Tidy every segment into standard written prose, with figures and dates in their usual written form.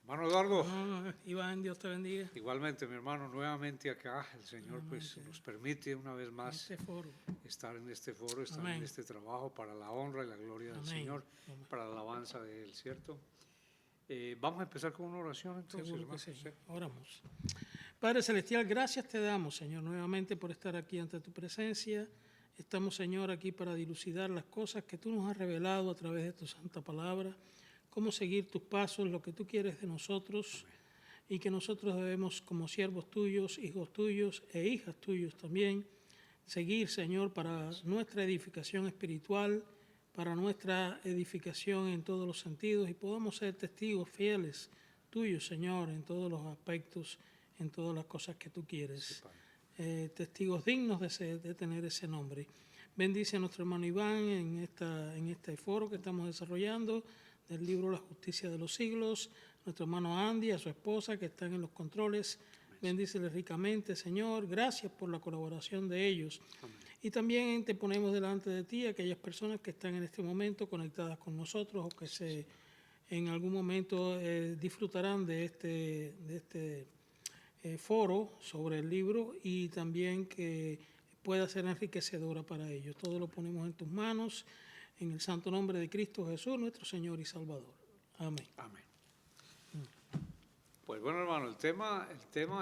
Hermano Eduardo, Iván, Dios te bendiga igualmente mi hermano, nuevamente acá, el Señor pues nuevamente nos permite una vez en más este foro. estar en este foro, estar en Amén, este trabajo para la honra y la gloria del amén, Señor, amén. para la alabanza de Él, ¿cierto? Vamos a empezar con una oración entonces, Seguro que hermano. sí. Sí. Oramos. Padre Celestial, gracias te damos, Señor, nuevamente por estar aquí ante tu presencia. Estamos, Señor, aquí para dilucidar las cosas que tú nos has revelado a través de tu santa palabra, cómo seguir tus pasos, lo que tú quieres de nosotros y que nosotros debemos, como siervos tuyos, hijos tuyos e hijas tuyos también, seguir, Señor, para nuestra edificación espiritual, para nuestra edificación en todos los sentidos y podamos ser testigos fieles tuyos, Señor, en todos los aspectos, en todas las cosas que tú Sí, quieres. Padre. Testigos dignos de tener ese nombre. Bendice a nuestro hermano Iván en este foro que estamos desarrollando del libro La Justicia de los Siglos, nuestro hermano Andy, a su esposa que están en los controles. Bendíceles ricamente, Señor. Gracias por la colaboración de ellos. Amén. Y también te ponemos delante de ti aquellas personas que están en este momento conectadas con nosotros o que en algún momento disfrutarán de este foro sobre el libro y también que pueda ser enriquecedora para ellos. Todo lo ponemos en tus manos, en el santo nombre de Cristo Jesús, nuestro Señor y Salvador. Amén. Amén. Pues bueno, hermano, el tema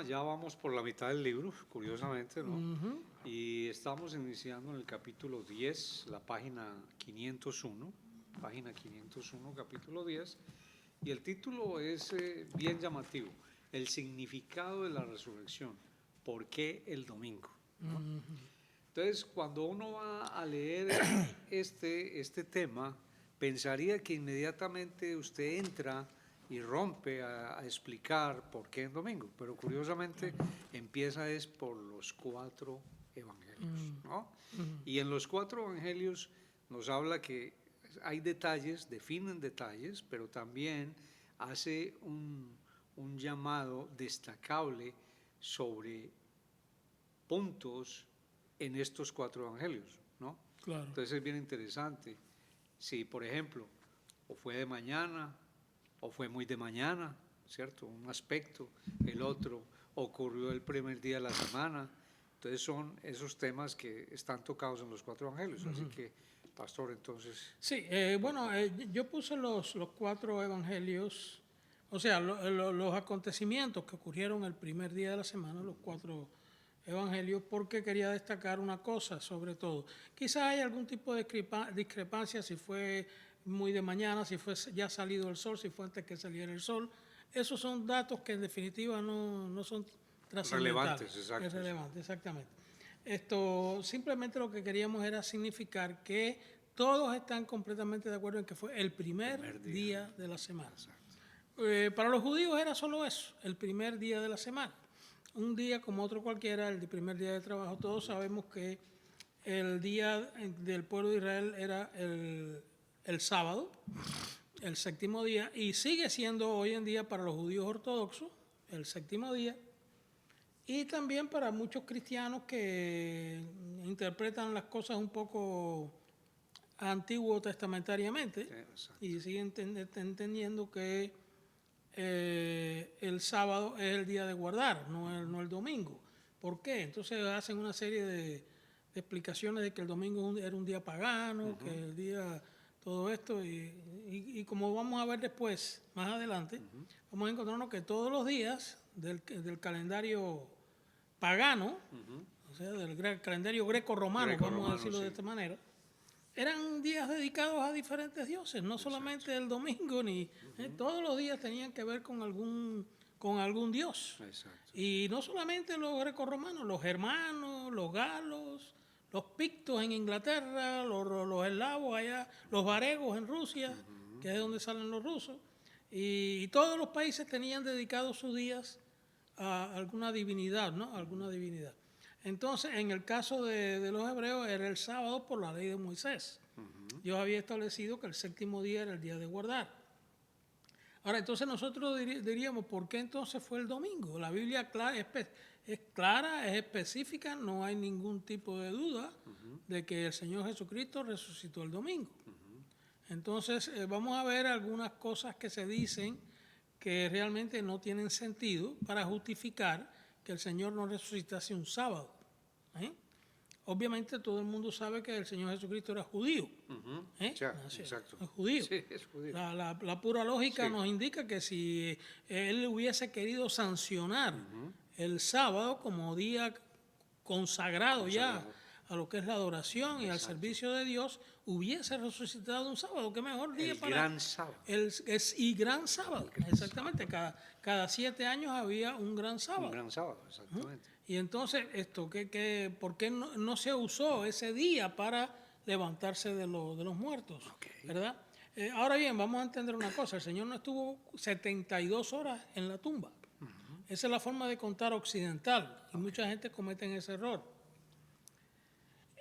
ya vamos por la mitad del libro, curiosamente, ¿no? Y estamos iniciando en el capítulo 10, la página 501, capítulo 10, y el título es bien llamativo, el significado de la resurrección, ¿por qué el domingo? ¿no? Entonces, cuando uno va a leer este tema, pensaría que inmediatamente usted entra y rompe a explicar por qué en domingo, pero curiosamente empieza es por los 4 evangelios, ¿no? Y en los 4 evangelios nos habla que hay detalles, definen detalles, pero también hace un llamado destacable sobre puntos en estos 4 evangelios, ¿no? Claro. Entonces es bien interesante. Si, por ejemplo, o fue de mañana, o fue muy de mañana, ¿cierto? Un aspecto, el otro ocurrió el primer día de la semana. Entonces son esos temas que están tocados en los 4 evangelios. Así que, pastor, entonces... Sí, bueno, yo puse los 4 evangelios, o sea, los acontecimientos que ocurrieron el primer día de la semana, los 4 evangelios, porque quería destacar una cosa sobre todo. Quizás hay algún tipo de discrepancia si fue muy de mañana, si fue ya salido el sol, si fue antes que saliera el sol. Esos son datos que en definitiva no son trascendentales. Relevantes, exacto. Es relevante, exactamente. Esto simplemente lo que queríamos era significar que todos están completamente de acuerdo en que fue el primer día de la semana. Para los judíos era solo eso, el primer día de la semana. Un día como otro cualquiera, el primer día de trabajo. Todos sabemos que el día del pueblo de Israel era el sábado, el séptimo día, y sigue siendo hoy en día para los judíos ortodoxos el séptimo día, y también para muchos cristianos que interpretan las cosas un poco antiguo testamentariamente y siguen entendiendo que el sábado es el día de guardar, no el domingo. ¿Por qué? Entonces hacen una serie de explicaciones de que el domingo era un día pagano, que el día, todo esto, y como vamos a ver después, más adelante, vamos a encontrarnos que todos los días del calendario pagano, o sea, del calendario greco-romano, vamos a decirlo de esta manera, eran días dedicados a diferentes dioses, no solamente el domingo, ni todos los días tenían que ver con algún dios. Exacto. Y no solamente los grecorromanos, los germanos, los galos, los pictos en Inglaterra, los eslavos allá, los varegos en Rusia, que es de donde salen los rusos, y todos los países tenían dedicados sus días a alguna divinidad, ¿no? Alguna divinidad. Entonces, en el caso de los hebreos era el sábado por la ley de Moisés. Dios había establecido que el séptimo día era el día de guardar. Ahora, entonces nosotros diríamos, ¿por qué entonces fue el domingo? La Biblia es clara, es específica, no hay ningún tipo de duda de que el Señor Jesucristo resucitó el domingo. Entonces, vamos a ver algunas cosas que se dicen que realmente no tienen sentido para justificar que el Señor no resucitase un sábado. ¿eh? Obviamente todo el mundo sabe que el Señor Jesucristo era judío. Exacto. Es judío. Sí, es judío. La pura lógica nos indica que si él hubiese querido sancionar el sábado como día consagrado ya a lo que es la adoración y al servicio de Dios, hubiese resucitado un sábado. ¿Qué mejor día para gran sábado. Y gran sábado? Exactamente. Cada 7 años había un gran sábado. Un gran sábado, exactamente. Y entonces, ¿por qué no se usó ese día para levantarse de los muertos? ¿Verdad? Ahora bien, vamos a entender una cosa. El Señor no estuvo 72 horas en la tumba. Esa es la forma de contar occidental. Y mucha gente comete ese error.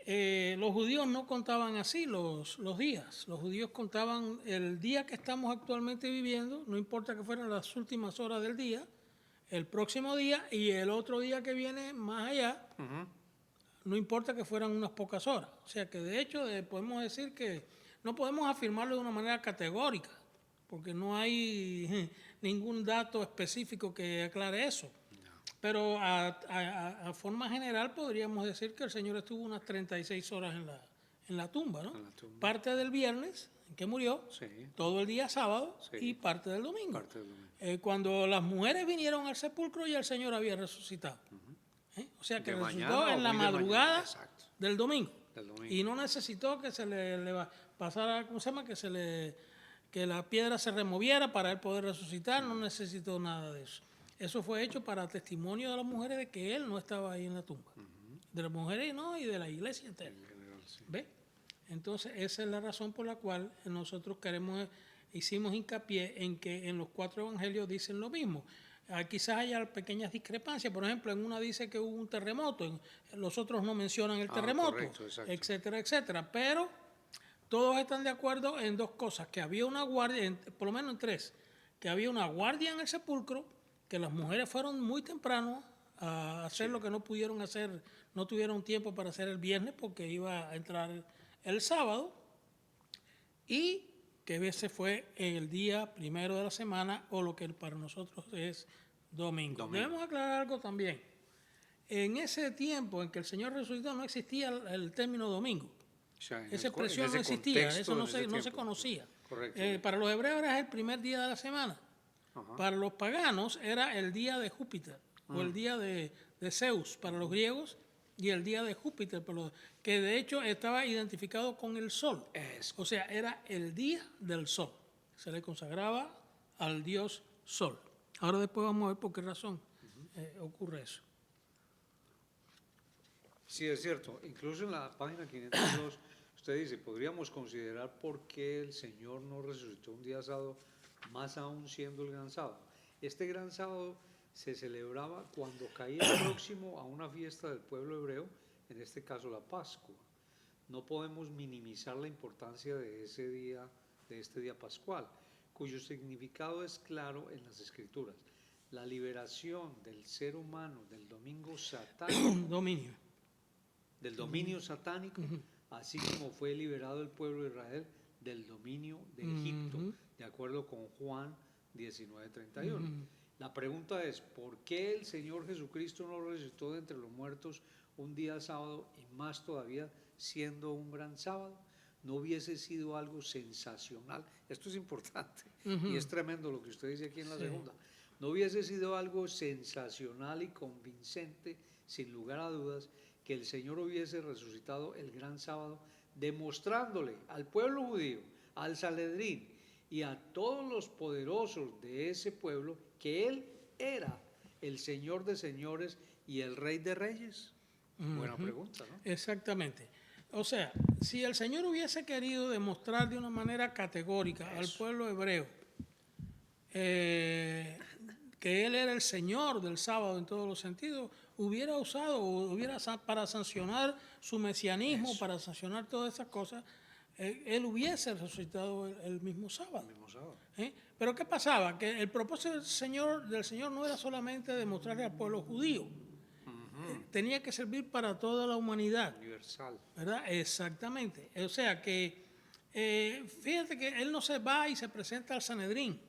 Los judíos no contaban así los días. Los judíos contaban el día que estamos actualmente viviendo, no importa que fueran las últimas horas del día, el próximo día y el otro día que viene más allá, no importa que fueran unas pocas horas. O sea que de hecho podemos decir que no podemos afirmarlo de una manera categórica, porque no hay ningún dato específico que aclare eso. Pero a forma general podríamos decir que el Señor estuvo unas 36 horas en la tumba, ¿no? Parte del viernes, en que murió, todo el día sábado y parte del domingo. Cuando las mujeres vinieron al sepulcro ya el Señor había resucitado. O sea que resucitó en la madrugada del domingo. Y no necesitó que se le pasara, ¿cómo se llama? Que la piedra se removiera para él poder resucitar, no necesitó nada de eso. Eso fue hecho para testimonio de las mujeres de que él no estaba ahí en la tumba. De las mujeres y de la iglesia entera. ¿Ve? Entonces, esa es la razón por la cual nosotros hicimos hincapié en que en los 4 evangelios dicen lo mismo. Quizás haya pequeñas discrepancias. Por ejemplo, en una dice que hubo un terremoto, los otros no mencionan el terremoto, etcétera, etcétera. Pero todos están de acuerdo en 2 cosas, que había una guardia, por lo menos en 3, que había una guardia en el sepulcro, que las mujeres fueron muy temprano a hacer lo que no pudieron hacer, no tuvieron tiempo para hacer el viernes porque iba a entrar el sábado, y que ese fue el día primero de la semana o lo que para nosotros es domingo. Debemos aclarar algo también. En ese tiempo en que el Señor resucitó no existía el término domingo. Esa expresión no existía, eso no se conocía. Para los hebreos era el primer día de la semana. Para los paganos era el día de Júpiter o el día de Zeus para los griegos y el día de Júpiter, que de hecho estaba identificado con el sol. O sea, era el día del sol. Se le consagraba al dios sol. Ahora después vamos a ver por qué razón ocurre eso. Sí, es cierto. Incluso en la página 502 usted dice, podríamos considerar por qué el Señor no resucitó un día sábado, más aún siendo el gran sábado. Este gran sábado se celebraba cuando caía próximo a una fiesta del pueblo hebreo, en este caso la Pascua. No podemos minimizar la importancia de este día pascual, cuyo significado es claro en las Escrituras. La liberación del ser humano del dominio satánico, así como fue liberado el pueblo de Israel del dominio de Egipto, de acuerdo con Juan 19:31. La pregunta es, ¿por qué el Señor Jesucristo no resucitó de entre los muertos un día sábado y más todavía siendo un gran sábado? ¿No hubiese sido algo sensacional? Esto es importante y es tremendo lo que usted dice aquí en la segunda. ¿No hubiese sido algo sensacional y convincente, sin lugar a dudas, que el Señor hubiese resucitado el gran sábado, demostrándole al pueblo judío, al Sanedrín y a todos los poderosos de ese pueblo que Él era el Señor de señores y el Rey de reyes? Buena pregunta, ¿no? Exactamente. O sea, si el Señor hubiese querido demostrar de una manera categórica al pueblo hebreo que Él era el Señor del sábado en todos los sentidos, hubiera para sancionar su mesianismo, para sancionar todas esas cosas, Él hubiese resucitado el mismo sábado. Pero ¿qué pasaba? Que el propósito del Señor no era solamente demostrarle al pueblo judío, tenía que servir para toda la humanidad. Universal. ¿Verdad? Exactamente. O sea que, fíjate que Él no se va y se presenta al Sanedrín.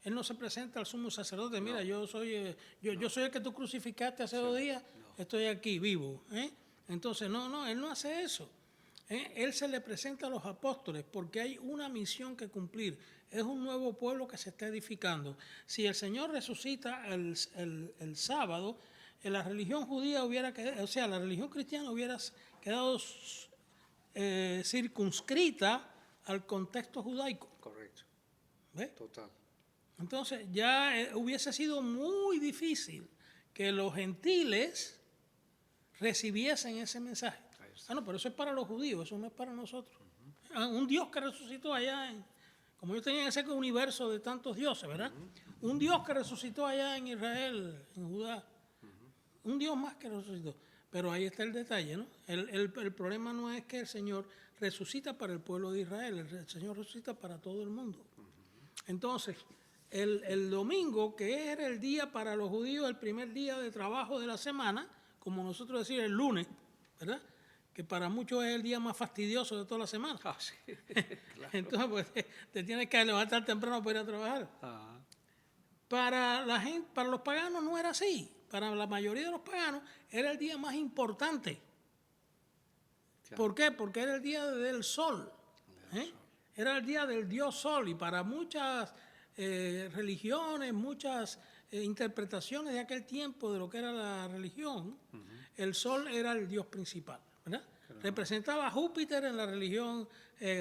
Él no se presenta al sumo sacerdote, mira, yo soy yo soy el que tú crucificaste hace 2 días, estoy aquí vivo. Entonces, no, él no hace eso. Él se le presenta a los apóstoles porque hay una misión que cumplir. Es un nuevo pueblo que se está edificando. Si el Señor resucita el sábado, la religión judía hubiera quedado, o sea, la religión cristiana hubiera quedado circunscrita al contexto judaico. Correcto. ¿Ve? Total. Entonces ya hubiese sido muy difícil que los gentiles recibiesen ese mensaje. No, pero eso es para los judíos, eso no es para nosotros. Un Dios que resucitó allá, como yo tenía ese universo de tantos dioses, ¿verdad? Un Dios que resucitó allá en Israel, en Judá. Un Dios más que resucitó. Pero ahí está el detalle, ¿no? El problema no es que el Señor resucita para el pueblo de Israel, el Señor resucita para todo el mundo. Entonces, el domingo, que era el día para los judíos, el primer día de trabajo de la semana, como nosotros decimos el lunes, ¿verdad? Que para muchos es el día más fastidioso de toda la semana. Sí, claro. Entonces, pues, te tienes que levantar temprano para ir a trabajar. Para la gente, para los paganos no era así. Para la mayoría de los paganos era el día más importante. Claro. ¿Por qué? Porque era el día del sol. Era el día del dios sol. Y para muchas religiones, muchas interpretaciones de aquel tiempo de lo que era la religión, el sol era el dios principal, ¿verdad? Claro. Representaba a Júpiter en la religión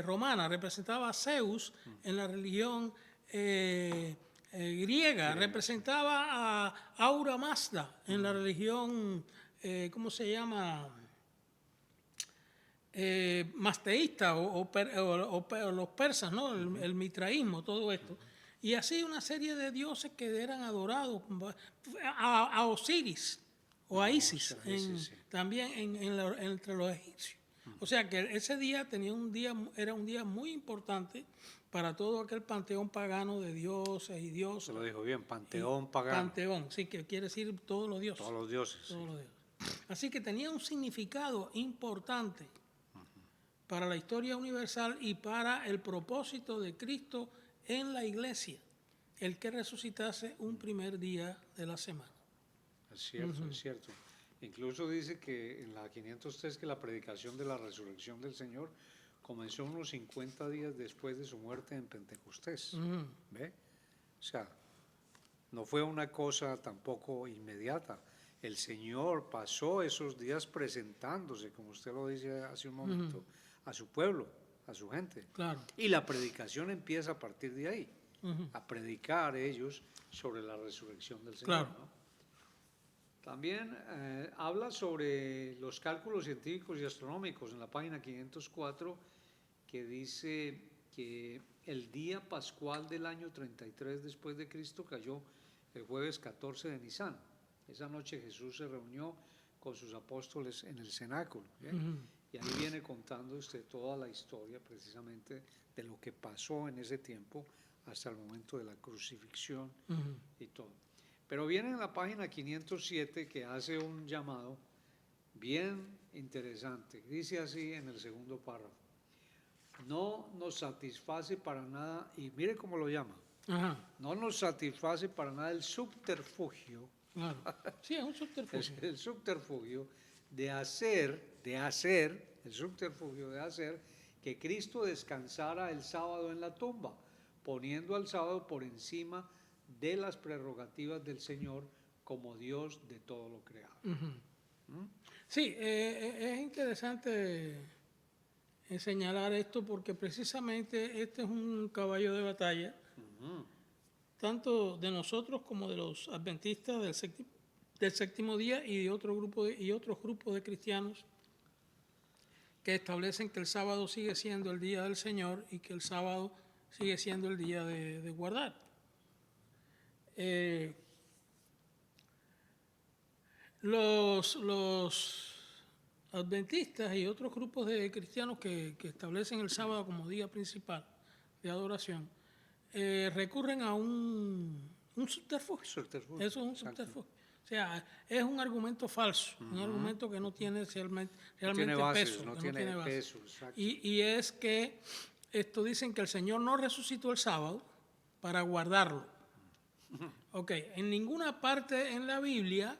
romana, representaba a Zeus en la religión griega, representaba a Ahura Mazda en la religión, ¿cómo se llama? Mazteísta o los persas, ¿no? El mitraísmo, todo esto. Y así una serie de dioses que eran adorados, a Osiris o a Isis, también entre los egipcios. O sea que ese día era un día muy importante para todo aquel panteón pagano de dioses y diosas. Se lo dijo bien, panteón pagano. Panteón, sí, que quiere decir todos los dioses. Todos los dioses. Todos los dioses. Así que tenía un significado importante para la historia universal y para el propósito de Cristo en la iglesia, el que resucitase un primer día de la semana. Es cierto, es cierto. Incluso dice que en la 503 que la predicación de la resurrección del Señor comenzó unos 50 días después de su muerte en Pentecostés. ¿Ve? O sea, no fue una cosa tampoco inmediata. El Señor pasó esos días presentándose, como usted lo dice hace un momento, a su pueblo, a su gente. Claro. Y la predicación empieza a partir de ahí, a predicar ellos sobre la resurrección del Señor. Claro. ¿No? También habla sobre los cálculos científicos y astronómicos en la página 504, que dice que el día pascual del año 33 después de Cristo cayó el jueves 14 de Nisan. Esa noche Jesús se reunió con sus apóstoles en el cenáculo. Y ahí viene contando usted toda la historia precisamente de lo que pasó en ese tiempo hasta el momento de la crucifixión y todo. Pero viene en la página 507 que hace un llamado bien interesante. Dice así en el segundo párrafo: no nos satisface para nada, y mire cómo lo llama, no nos satisface para nada el subterfugio. Claro. Sí, es un subterfugio. El subterfugio de hacer que Cristo descansara el sábado en la tumba, poniendo al sábado por encima de las prerrogativas del Señor como Dios de todo lo creado. Sí, es interesante señalar esto porque precisamente este es un caballo de batalla, tanto de nosotros como de los adventistas del séptimo día y de otros grupos de cristianos que establecen que el sábado sigue siendo el día del Señor y que el sábado sigue siendo el día de guardar. Los adventistas y otros grupos de cristianos que establecen el sábado como día principal de adoración recurren a un subterfugio. Eso es un subterfugio. O sea, es un argumento falso, un argumento que no tiene realmente peso. No tiene peso. Y es que dicen que el Señor no resucitó el sábado para guardarlo, Ok, en ninguna parte en la Biblia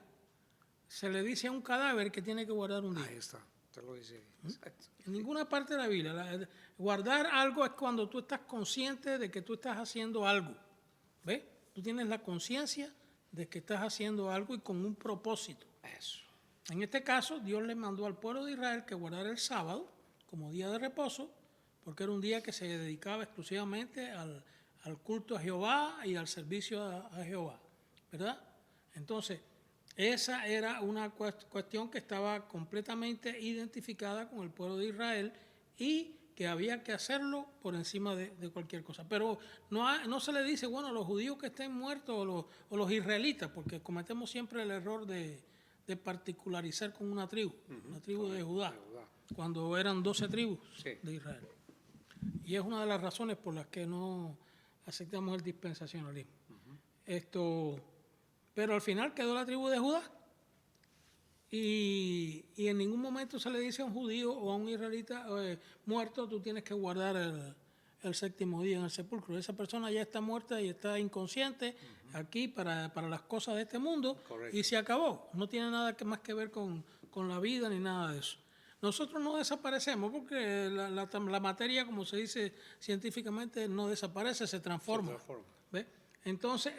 se le dice a un cadáver que tiene que guardar un día. Ahí está, te lo dice ahí. Exacto. En ninguna parte de la Biblia. Guardar algo es cuando tú estás consciente de que tú estás haciendo algo. ¿Ves? Tú tienes la conciencia de que estás haciendo algo y con un propósito. Eso. En este caso, Dios le mandó al pueblo de Israel que guardara el sábado como día de reposo, porque era un día que se dedicaba exclusivamente al culto a Jehová y al servicio a Jehová, ¿verdad? Entonces, esa era una cuestión que estaba completamente identificada con el pueblo de Israel y que había que hacerlo por encima de cualquier cosa. Pero no se le dice, bueno, los judíos que estén muertos o los israelitas, porque cometemos siempre el error de particularizar con una tribu, la tribu de Judá, cuando eran 12 tribus de Israel. Y es una de las razones por las que no aceptamos el dispensacionalismo. Pero al final quedó la tribu de Judá y en ningún momento se le dice a un judío o a un israelita muerto, tú tienes que guardar el séptimo día en el sepulcro. Esa persona ya está muerta y está inconsciente aquí para las cosas de este mundo. Correcto. Y se acabó. No tiene nada más que ver con la vida ni nada de eso. Nosotros no desaparecemos porque la materia, como se dice científicamente, no desaparece, se transforma. ¿Ves? Entonces,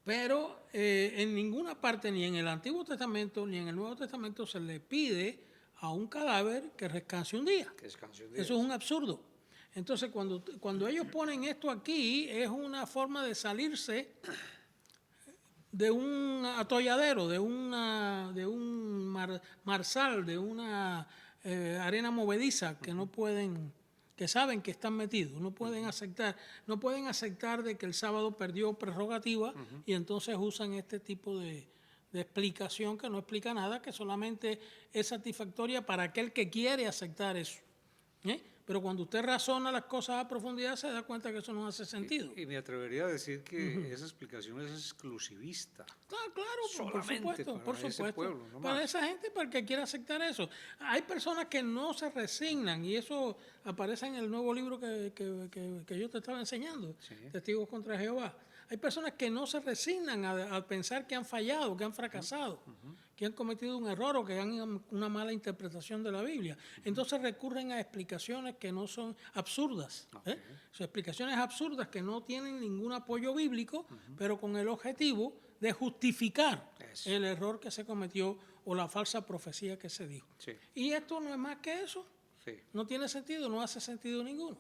pero en ninguna parte, ni en el Antiguo Testamento, ni en el Nuevo Testamento, se le pide a un cadáver que descanse un día. Eso es un absurdo. Entonces, cuando ellos ponen esto aquí, es una forma de salirse de un atolladero, de un marzal, de una arena movediza que no pueden, que saben que están metidos, no pueden aceptar de que el sábado perdió prerrogativa y entonces usan este tipo de explicación que no explica nada, que solamente es satisfactoria para aquel que quiere aceptar eso. Pero cuando usted razona las cosas a profundidad se da cuenta que eso no hace sentido. Y me atrevería a decir que esa explicación es exclusivista. Claro, por supuesto. Ese pueblo, no para más. esa gente, para el que quiera aceptar eso. Hay personas que no se resignan y eso aparece en el nuevo libro que yo te estaba enseñando, Testigos contra Jehová. Hay personas que no se resignan a pensar que han fallado, que han fracasado, que han cometido un error o que han una mala interpretación de la Biblia. Entonces recurren a explicaciones que no son absurdas. Son explicaciones absurdas que no tienen ningún apoyo bíblico, pero con el objetivo de justificar el error que se cometió o la falsa profecía que se dijo. Y esto no es más que eso. No tiene sentido, no hace sentido ninguno.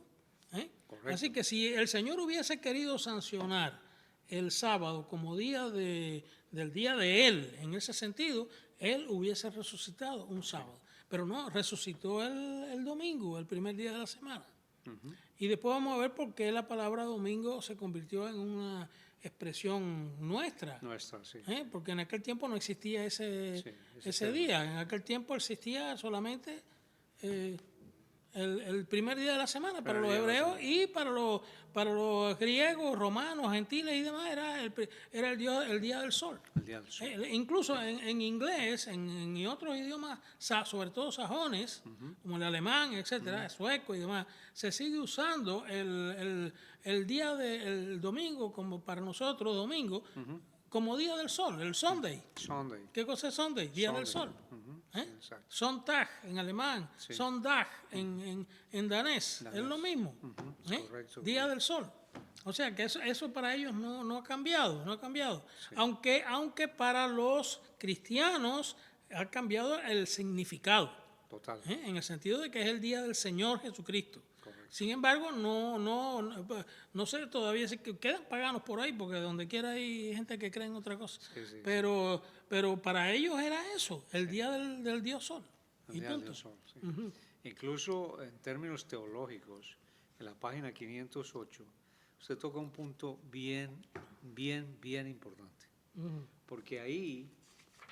Así que si el Señor hubiese querido sancionar el sábado como día del día de Él, en ese sentido, Él hubiese resucitado un sábado. Pero no, resucitó el domingo, el primer día de la semana. Y después vamos a ver por qué la palabra domingo se convirtió en una expresión nuestra. Porque en aquel tiempo no existía ese día. En aquel tiempo existía solamente el primer día de la semana para los hebreos y para los griegos, romanos, gentiles y demás era el día del sol. Incluso en inglés, en otros idiomas, sobre todo sajones, como el alemán, etcétera, sueco y demás, se sigue usando el día del domingo, como para nosotros domingo, como día del sol, el Sunday. ¿Qué cosa es Sunday? Día del sol. Sonntag en alemán, Sonntag en danés, es lo mismo. Día del sol. O sea que eso para ellos no ha cambiado, aunque para los cristianos ha cambiado el significado. Total. En el sentido de que es el día del Señor Jesucristo. Sin embargo, no sé todavía si quedan paganos por ahí, porque donde quiera hay gente que cree en otra cosa. Pero para ellos era eso, el día del Dios Sol. El día del Dios Sol, Incluso en términos teológicos, en la página 508, usted toca un punto bien importante. Porque ahí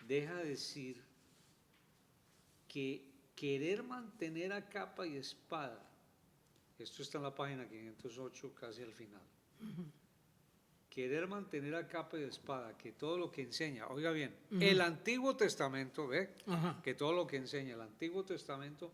deja decir que querer mantener a capa y espada, esto está en la página 508 casi al final, querer mantener a capa y espada que todo lo que enseña, oiga bien, el Antiguo Testamento, que todo lo que enseña el Antiguo Testamento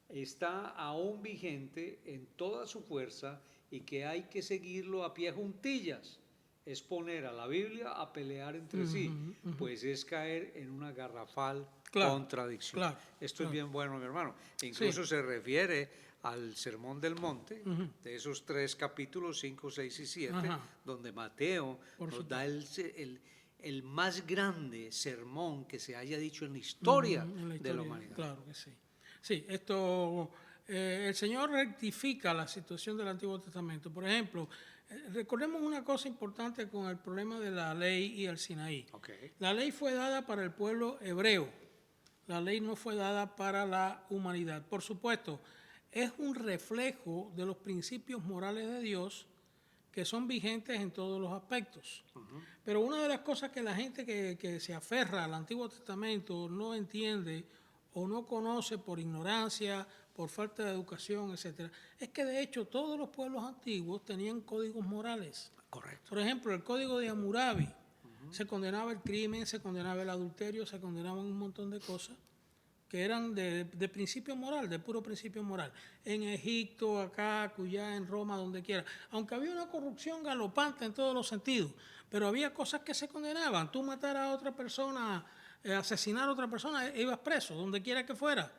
está aún vigente en toda su fuerza y que hay que seguirlo a pie juntillas. es poner a la Biblia a pelear entre sí, pues es caer en una garrafal contradicción. Esto es bien bueno, mi hermano. Incluso se refiere al Sermón del Monte, de esos 3 capítulos, 5, 6 y 7, donde Mateo nos da el más grande sermón que se haya dicho en la historia, de la humanidad. Claro que sí. Sí, el Señor rectifica la situación del Antiguo Testamento. Por ejemplo, recordemos una cosa importante con el problema de la ley y el Sinaí. La ley fue dada para el pueblo hebreo. La ley no fue dada para la humanidad. Por supuesto, es un reflejo de los principios morales de Dios que son vigentes en todos los aspectos. Pero una de las cosas que la gente que se aferra al Antiguo Testamento no entiende o no conoce por ignorancia, por falta de educación, etc., es que de hecho todos los pueblos antiguos tenían códigos morales. Correcto. Por ejemplo, el código de Hammurabi, se condenaba el crimen, se condenaba el adulterio, se condenaban un montón de cosas que eran de principio moral, de puro principio moral. En Egipto, acá, acullá, en Roma, donde quiera. Aunque había una corrupción galopante en todos los sentidos, pero había cosas que se condenaban. Tú matar a otra persona, asesinar a otra persona, ibas preso, donde quiera que fuera.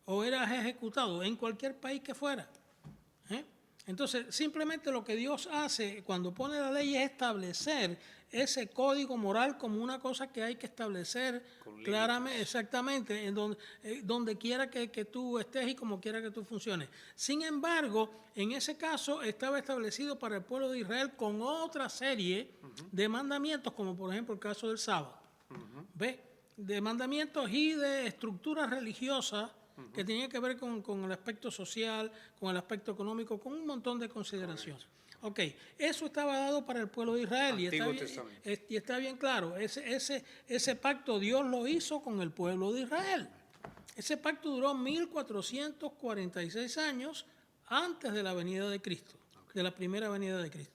O eras ejecutado, en cualquier país que fuera. Entonces, simplemente lo que Dios hace cuando pone la ley es establecer ese código moral como una cosa que hay que establecer claramente, exactamente, en donde quiera que tú estés y como quiera que tú funciones. Sin embargo, en ese caso estaba establecido para el pueblo de Israel con otra serie de mandamientos, como por ejemplo el caso del sábado. ¿Ves? De mandamientos y de estructuras religiosas que tenía que ver con el aspecto social, con el aspecto económico, con un montón de consideraciones. Ok, eso estaba dado para el pueblo de Israel y está bien claro. Ese pacto Dios lo hizo con el pueblo de Israel. Ese pacto duró 1446 años antes de la venida de Cristo, de la primera venida de Cristo.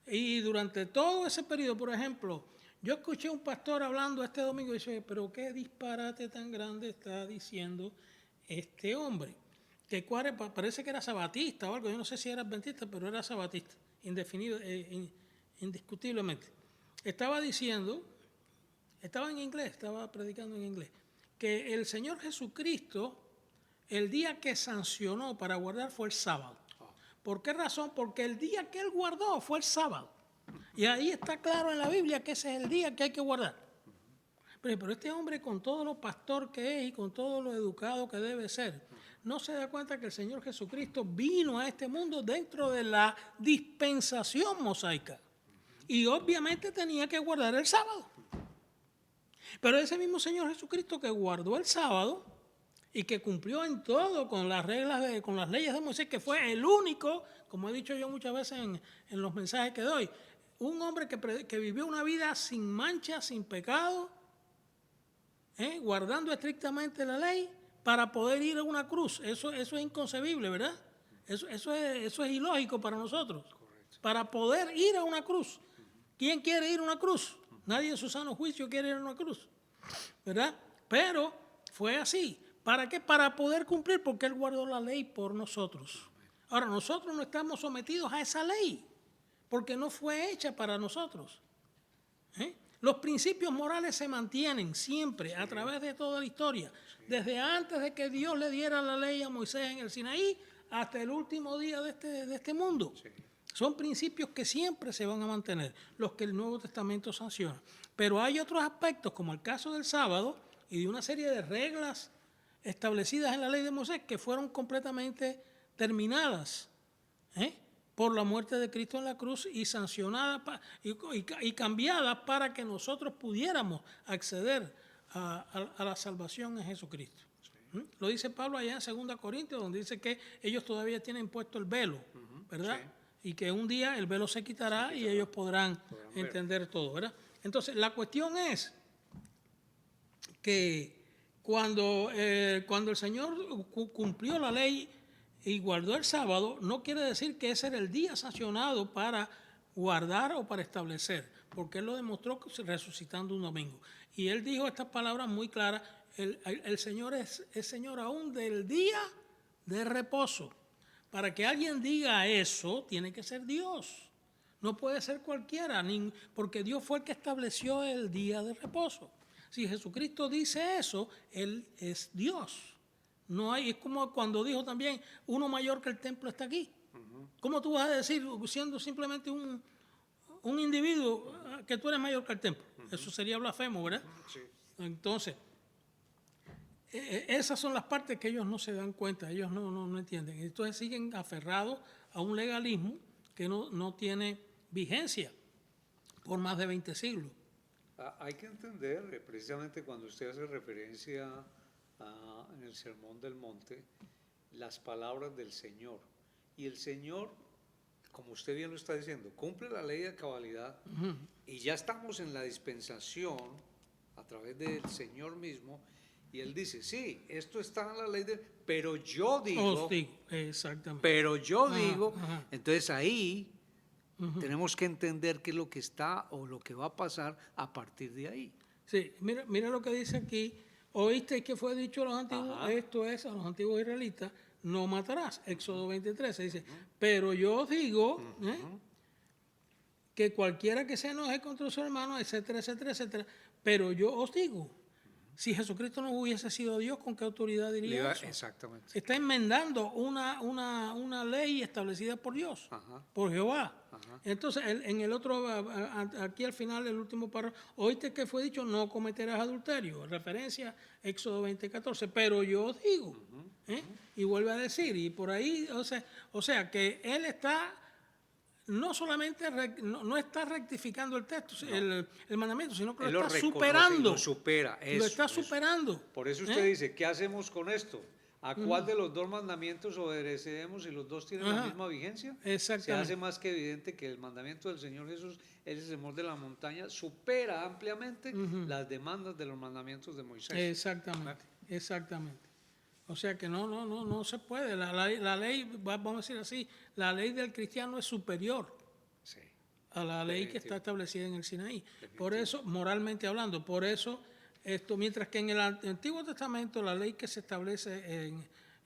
Y durante todo ese periodo, por ejemplo, yo escuché a un pastor hablando este domingo y dice, pero qué disparate tan grande está diciendo este hombre, que parece que era sabatista o algo, yo no sé si era adventista, pero era sabatista, indiscutiblemente. Estaba diciendo, estaba en inglés, estaba predicando en inglés, que el Señor Jesucristo, el día que sancionó para guardar fue el sábado. ¿Por qué razón? Porque el día que Él guardó fue el sábado. Y ahí está claro en la Biblia que ese es el día que hay que guardar. Pero este hombre, con todo lo pastor que es y con todo lo educado que debe ser, no se da cuenta que el Señor Jesucristo vino a este mundo dentro de la dispensación mosaica. Y obviamente tenía que guardar el sábado. Pero ese mismo Señor Jesucristo que guardó el sábado y que cumplió en todo con las reglas, con las leyes de Moisés, que fue el único, como he dicho yo muchas veces en los mensajes que doy, un hombre que vivió una vida sin mancha, sin pecado, guardando estrictamente la ley para poder ir a una cruz. Eso es inconcebible, ¿verdad? Eso es ilógico para nosotros. Correcto. Para poder ir a una cruz. ¿Quién quiere ir a una cruz? Nadie en su sano juicio quiere ir a una cruz, ¿verdad? Pero fue así. ¿Para qué? Para poder cumplir, porque Él guardó la ley por nosotros. Ahora, nosotros no estamos sometidos a esa ley, porque no fue hecha para nosotros. Los principios morales se mantienen siempre, a través de toda la historia, desde antes de que Dios le diera la ley a Moisés en el Sinaí hasta el último día de este mundo. Son principios que siempre se van a mantener, los que el Nuevo Testamento sanciona. Pero hay otros aspectos, como el caso del sábado y de una serie de reglas establecidas en la ley de Moisés que fueron completamente terminadas por la muerte de Cristo en la cruz y sancionadas y cambiadas para que nosotros pudiéramos acceder a la salvación en Jesucristo. Sí. Lo dice Pablo allá en 2 Corintios, donde dice que ellos todavía tienen puesto el velo, ¿verdad? Sí. Y que un día el velo se quitará y ellos podrán entender todo, ¿verdad? Entonces, la cuestión es que cuando el Señor cumplió la ley y guardó el sábado, no quiere decir que ese era el día sancionado para guardar o para establecer, porque Él lo demostró resucitando un domingo. Y Él dijo estas palabras muy claras, el Señor es Señor aún del día de reposo. Para que alguien diga eso, tiene que ser Dios. No puede ser cualquiera, porque Dios fue el que estableció el día de reposo. Si Jesucristo dice eso, Él es Dios. No hay, es como cuando dijo también, uno mayor que el templo está aquí. ¿Cómo tú vas a decir, siendo simplemente un individuo, que tú eres mayor que el templo? Eso sería blasfemo, ¿verdad? Sí. Entonces, esas son las partes que ellos no se dan cuenta, ellos no entienden. Entonces siguen aferrados a un legalismo que no tiene vigencia por más de 20 siglos. Hay que entender, precisamente cuando usted hace referencia en el Sermón del Monte, las palabras del Señor. Y el Señor, como usted bien lo está diciendo, cumple la ley de cabalidad y ya estamos en la dispensación a través del Señor mismo. Y Él dice, sí, esto está en la ley pero yo digo, exactamente. Pero yo digo, entonces ahí tenemos que entender qué es lo que está o lo que va a pasar a partir de ahí. Sí, mira lo que dice aquí. Oíste que fue dicho a los antiguos, esto es a los antiguos israelitas, no matarás. Éxodo 23 se dice, pero yo os digo que cualquiera que se enoje contra su hermano, etcétera, etcétera, etcétera, pero yo os digo, si Jesucristo no hubiese sido Dios, ¿con qué autoridad diría eso? Exactamente. Está enmendando una ley establecida por Dios, por Jehová. Entonces, en el otro, aquí al final, el último párrafo, oíste que fue dicho, no cometerás adulterio, referencia Éxodo 20:14, pero yo os digo, y vuelve a decir, y por ahí, o sea que él está, no solamente no está rectificando el texto, el mandamiento, sino que lo está superando. Lo supera. Lo está superando. Por eso usted dice, ¿qué hacemos con esto? ¿A cuál de los dos mandamientos obedeceremos si los dos tienen la misma vigencia? Exactamente. Se hace más que evidente que el mandamiento del Señor Jesús, el sermón de la montaña, supera ampliamente las demandas de los mandamientos de Moisés. Exactamente, exactamente. O sea que no se puede. La ley, vamos a decir así, la ley del cristiano es superior a la ley que está establecida en el Sinaí. Por eso, moralmente hablando, por eso, mientras que en el Antiguo Testamento la ley que se establece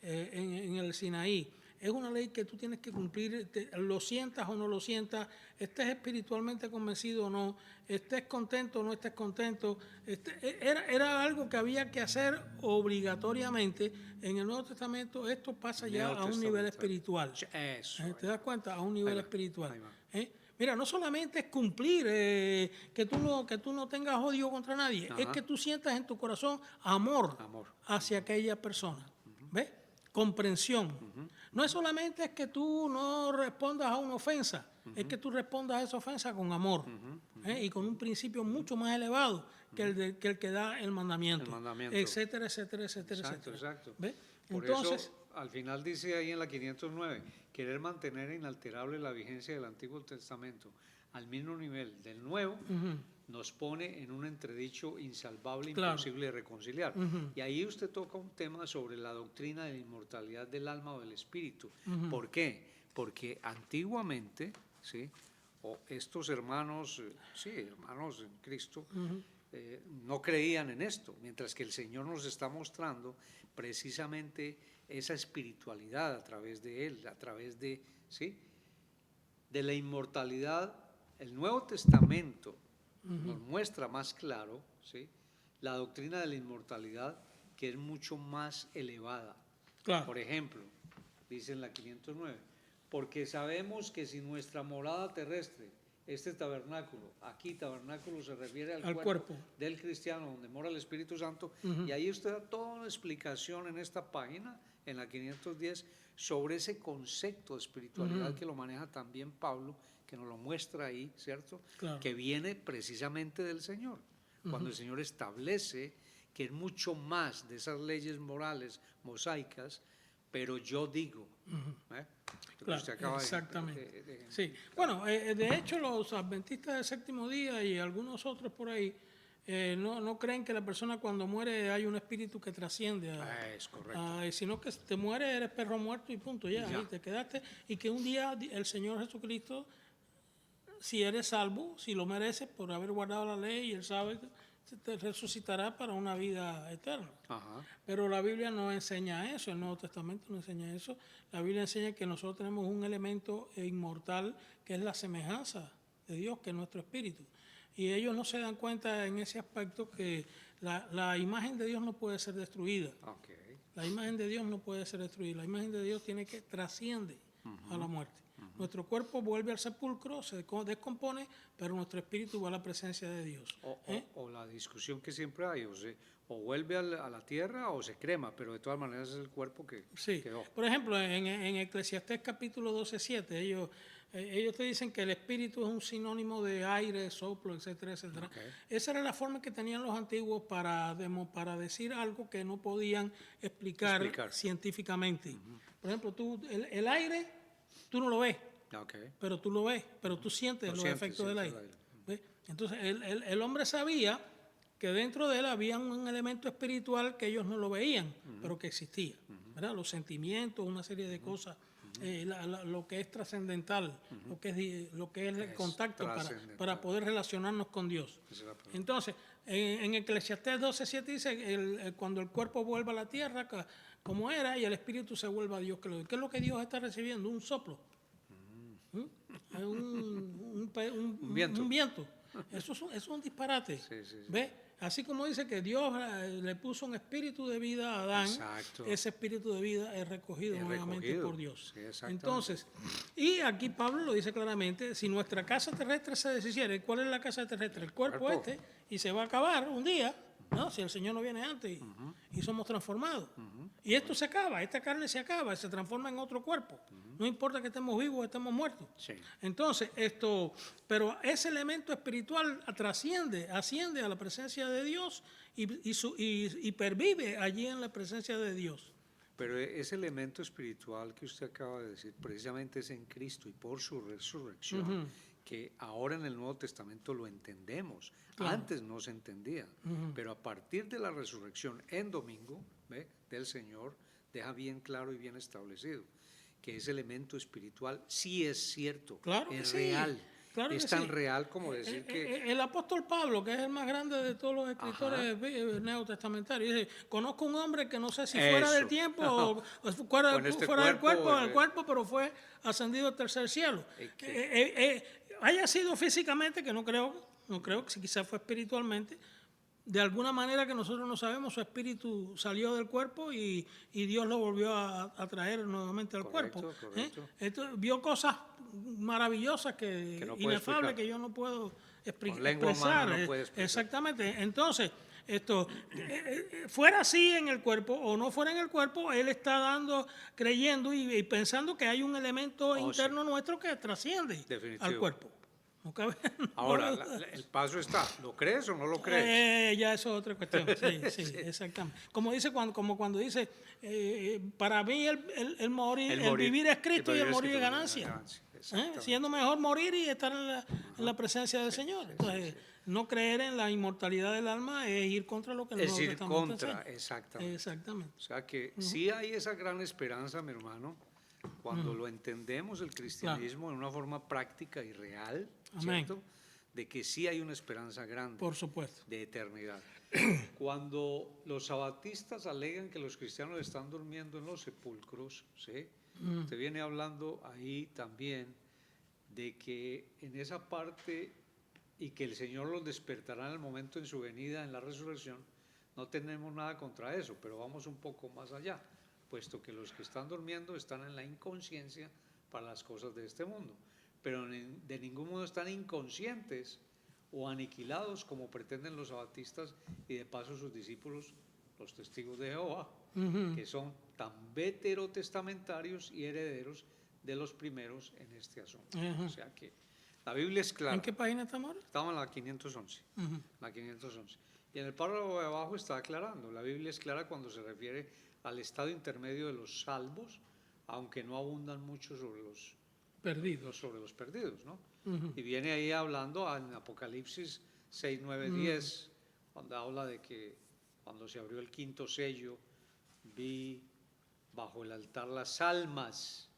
en el Sinaí es una ley que tú tienes que cumplir, lo sientas o no lo sientas, estés espiritualmente convencido o no, estés contento o no estés contento, era algo que había que hacer obligatoriamente. En el Nuevo Testamento esto pasa ya a un nivel espiritual. Eso. ¿Te das cuenta? A un nivel espiritual. Mira, no solamente es cumplir, que tú no tengas odio contra nadie, es que tú sientas en tu corazón amor hacia aquella persona. ¿Ves? Comprensión. No es solamente que tú no respondas a una ofensa, es que tú respondas a esa ofensa con amor y con un principio mucho más elevado que el que da el mandamiento. Etcétera, etcétera, etcétera, etcétera. Exacto. ¿Ves? Por entonces, eso, al final dice ahí en la 509, querer mantener inalterable la vigencia del Antiguo Testamento al mismo nivel del Nuevo, nos pone en un entredicho insalvable, imposible de reconciliar. Y ahí usted toca un tema sobre la doctrina de la inmortalidad del alma o del espíritu. ¿Por qué? Porque antiguamente, estos hermanos, hermanos en Cristo, no creían en esto, mientras que el Señor nos está mostrando precisamente esa espiritualidad a través de Él, a través de la inmortalidad. El Nuevo Testamento nos muestra más claro la doctrina de la inmortalidad, que es mucho más elevada. Claro. Por ejemplo, dice en la 509, porque sabemos que si nuestra morada terrestre, este tabernáculo, aquí tabernáculo se refiere al cuerpo del cristiano donde mora el Espíritu Santo, y ahí usted da toda una explicación en esta página, en la 510, sobre ese concepto de espiritualidad que lo maneja también Pablo, que nos lo muestra ahí, ¿cierto? Claro. Que viene precisamente del Señor. Cuando el Señor establece que es mucho más de esas leyes morales mosaicas, pero yo digo. Claro, usted acaba exactamente. Sí. Bueno, de hecho los adventistas del séptimo día y algunos otros por ahí no creen que la persona cuando muere hay un espíritu que trasciende. Es correcto. Sino que si te mueres eres perro muerto y punto, ya. Ahí te quedaste. Y que un día el Señor Jesucristo, si eres salvo, si lo mereces por haber guardado la ley, y Él sabe te resucitará para una vida eterna. Ajá. Pero la Biblia no enseña eso, el Nuevo Testamento no enseña eso. La Biblia enseña que nosotros tenemos un elemento inmortal que es la semejanza de Dios, que es nuestro espíritu. Y ellos no se dan cuenta en ese aspecto que la imagen de Dios no puede ser destruida. Okay. La imagen de Dios no puede ser destruida. La imagen de Dios tiene que trasciende a la muerte. Nuestro cuerpo vuelve al sepulcro, se descompone, pero nuestro espíritu va a la presencia de Dios. O la discusión que siempre hay, o vuelve a la tierra o se crema, pero de todas maneras es el cuerpo que Sí. quedó. Por ejemplo, en Eclesiastés capítulo 12:7, ellos te dicen que el espíritu es un sinónimo de aire, soplo, etcétera, etcétera. Okay. Esa era la forma que tenían los antiguos para decir algo que no podían explicar. Científicamente. Por ejemplo, el aire, tú no lo ves. Okay. Pero tú lo ves, pero tú sientes los efectos del aire. ¿Ves? Entonces el hombre sabía que dentro de él había un elemento espiritual que ellos no lo veían, pero que existía. ¿Verdad? Los sentimientos, una serie de cosas, lo que es trascendental, lo que es el contacto para poder relacionarnos con Dios. Entonces, en Eclesiastés 12:7 dice, cuando el cuerpo vuelva a la tierra como era y el espíritu se vuelva a Dios. ¿Qué es lo que Dios está recibiendo? Un soplo. Un viento. Eso es un disparate. Sí. ¿Ves? Así como dice que Dios le puso un espíritu de vida a Adán, Exacto. ese espíritu de vida es recogido nuevamente por Dios. Sí, entonces, y aquí Pablo lo dice claramente, si nuestra casa terrestre se deshiciere, ¿cuál es la casa terrestre? El cuerpo y se va a acabar un día, ¿no? Si el Señor no viene antes y somos transformados. Y esto se acaba, esta carne se acaba, se transforma en otro cuerpo. No importa que estemos vivos o estemos muertos. Sí. Entonces, pero ese elemento espiritual asciende a la presencia de Dios y pervive allí en la presencia de Dios. Pero ese elemento espiritual que usted acaba de decir, precisamente es en Cristo y por su resurrección, que ahora en el Nuevo Testamento lo entendemos. Claro. Antes no se entendía, pero a partir de la resurrección en domingo, ¿ve?, del Señor, deja bien claro y bien establecido que ese elemento espiritual sí es cierto, claro, es real. Claro, es tan real como decir que... El apóstol Pablo, que es el más grande de todos los escritores neotestamentarios, dice, conozco un hombre que no sé si fuera del tiempo o fuera del cuerpo, pero fue ascendido al tercer cielo. Haya sido físicamente, que no creo que quizás fue espiritualmente, de alguna manera que nosotros no sabemos, su espíritu salió del cuerpo y Dios lo volvió a traer nuevamente al cuerpo. Vio cosas maravillosas inefables que yo no puedo expresar. No puede expresar. Exactamente. Entonces, fuera así en el cuerpo o no fuera en el cuerpo, él está creyendo y pensando que hay un elemento interno nuestro que trasciende al cuerpo. No cabe, ahora, el paso está, ¿lo crees o no lo crees? Ya eso es otra cuestión, sí, exactamente. Como cuando dice, para mí el vivir es Cristo y el morir es ganancia. Siendo mejor morir y estar en la presencia del Señor. Entonces, no creer en la inmortalidad del alma es ir contra lo que el Nuevo Testamento enseña. Exactamente. O sea que sí hay esa gran esperanza, mi hermano, cuando lo entendemos el cristianismo en una forma práctica y real, ¿cierto? De que sí hay una esperanza grande. Por supuesto. De eternidad. Cuando los sabatistas alegan que los cristianos están durmiendo en los sepulcros, ¿sí? Usted viene hablando ahí también de que en esa parte y que el Señor los despertará en el momento en su venida, en la resurrección, no tenemos nada contra eso, pero vamos un poco más allá, puesto que los que están durmiendo están en la inconsciencia para las cosas de este mundo, pero de ningún modo están inconscientes o aniquilados como pretenden los sabatistas y de paso sus discípulos, los testigos de Jehová, que son tan veterotestamentarios y herederos de los primeros en este asunto. O sea que la Biblia es clara. ¿En qué página estamos ahora? Estamos en la 511. La 511. Y en el párrafo de abajo está aclarando. La Biblia es clara cuando se refiere al estado intermedio de los salvos, aunque no abundan mucho sobre los perdidos, ¿no? Y viene ahí hablando en Apocalipsis 6, 9, 10, cuando habla de que cuando se abrió el quinto sello, vi bajo el altar las almas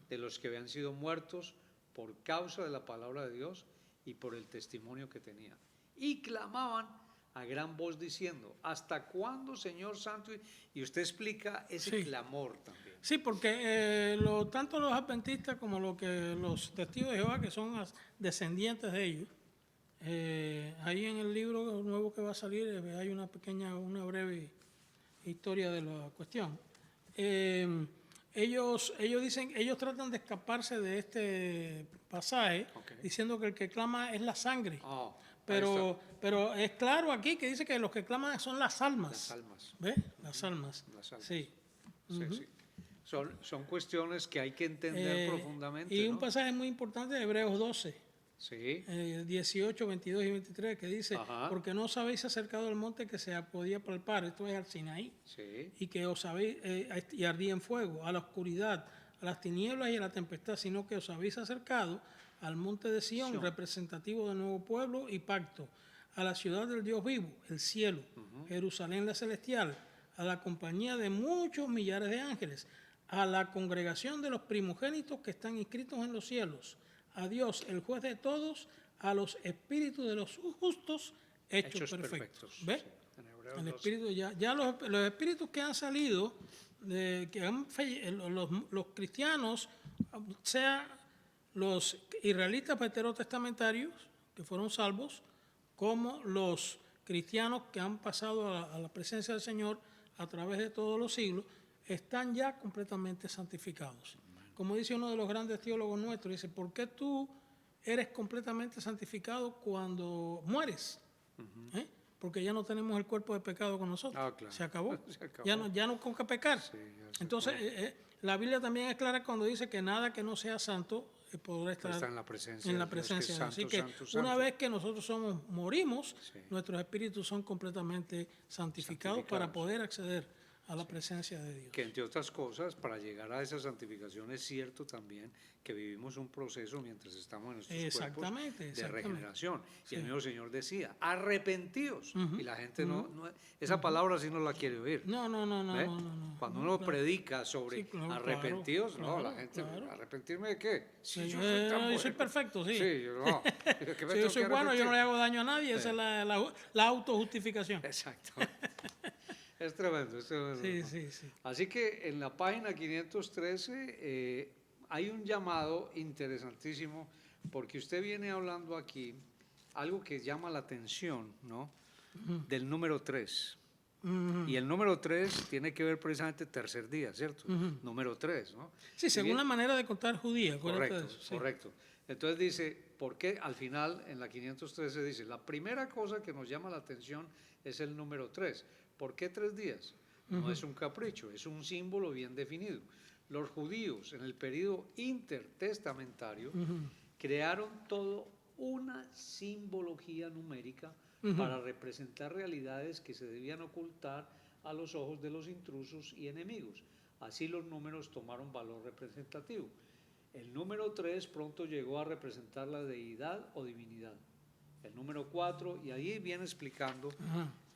de los que habían sido muertos por causa de la palabra de Dios y por el testimonio que tenían. Y clamaban a gran voz diciendo, ¿hasta cuándo, Señor Santo? Y usted explica ese clamor también. Sí, porque tanto los adventistas como los testigos de Jehová, que son descendientes de ellos, ahí en el libro nuevo que va a salir hay una breve historia de la cuestión. Ellos tratan de escaparse de este pasaje, diciendo que el que clama es la sangre. Pero es claro aquí que dice que los que claman son las almas. Las almas. ¿Ves? Las almas. Sí. Sí. Son cuestiones que hay que entender profundamente. Y un pasaje muy importante de Hebreos 12. Sí. 18, 22 y 23, que dice, porque no os habéis acercado al monte que se podía palpar, esto es al Sinaí, y que os habéis, y ardía en fuego, a la oscuridad, a las tinieblas y a la tempestad, sino que os habéis acercado al monte de Sión, representativo del nuevo pueblo y pacto, a la ciudad del Dios vivo, el cielo, Jerusalén la celestial, a la compañía de muchos millares de ángeles, a la congregación de los primogénitos que están inscritos en los cielos, a Dios, el juez de todos, a los espíritus de los justos hechos perfectos. ¿Ves? Sí, el espíritu, ya los espíritus que han salido, los cristianos, sea los israelitas veterotestamentarios, que fueron salvos, como los cristianos que han pasado a la presencia del Señor a través de todos los siglos, están ya completamente santificados. Como dice uno de los grandes teólogos nuestros, dice, ¿por qué tú eres completamente santificado cuando mueres? Porque ya no tenemos el cuerpo de pecado con nosotros. Claro. Se acabó. Ya no con qué pecar. Sí, entonces, la Biblia también es clara cuando dice que nada que no sea santo podrá estar en la presencia de Dios. Así que una vez que nosotros morimos, nuestros espíritus son completamente santificados para poder acceder a la presencia de Dios. Que entre otras cosas, para llegar a esa santificación es cierto también que vivimos un proceso mientras estamos en nuestros cuerpos de regeneración. Y el mismo Señor decía, arrepentidos. Y la gente esa palabra sí no la quiere oír. No. Cuando uno predica sobre arrepentidos, la gente, ¿arrepentirme de qué? Sí, yo soy perfecto, sí. Sí, no. Si yo soy bueno, yo no le hago daño a nadie, esa es la autojustificación. Exacto. Es tremendo, es tremendo. Sí. Así que en la página 513 hay un llamado interesantísimo, porque usted viene hablando aquí algo que llama la atención, ¿no? Del número 3. Y el número 3 tiene que ver precisamente tercer día, ¿cierto? Número 3, ¿no? Sí, según la manera de contar judía. Correcto. Entonces dice, ¿por qué? Al final, en la 513 dice, la primera cosa que nos llama la atención es el número 3. ¿Por qué 3 días? No es un capricho, es un símbolo bien definido. Los judíos en el periodo intertestamentario crearon toda una simbología numérica para representar realidades que se debían ocultar a los ojos de los intrusos y enemigos. Así los números tomaron valor representativo. El número 3 pronto llegó a representar la deidad o divinidad. El número 4, y ahí viene explicando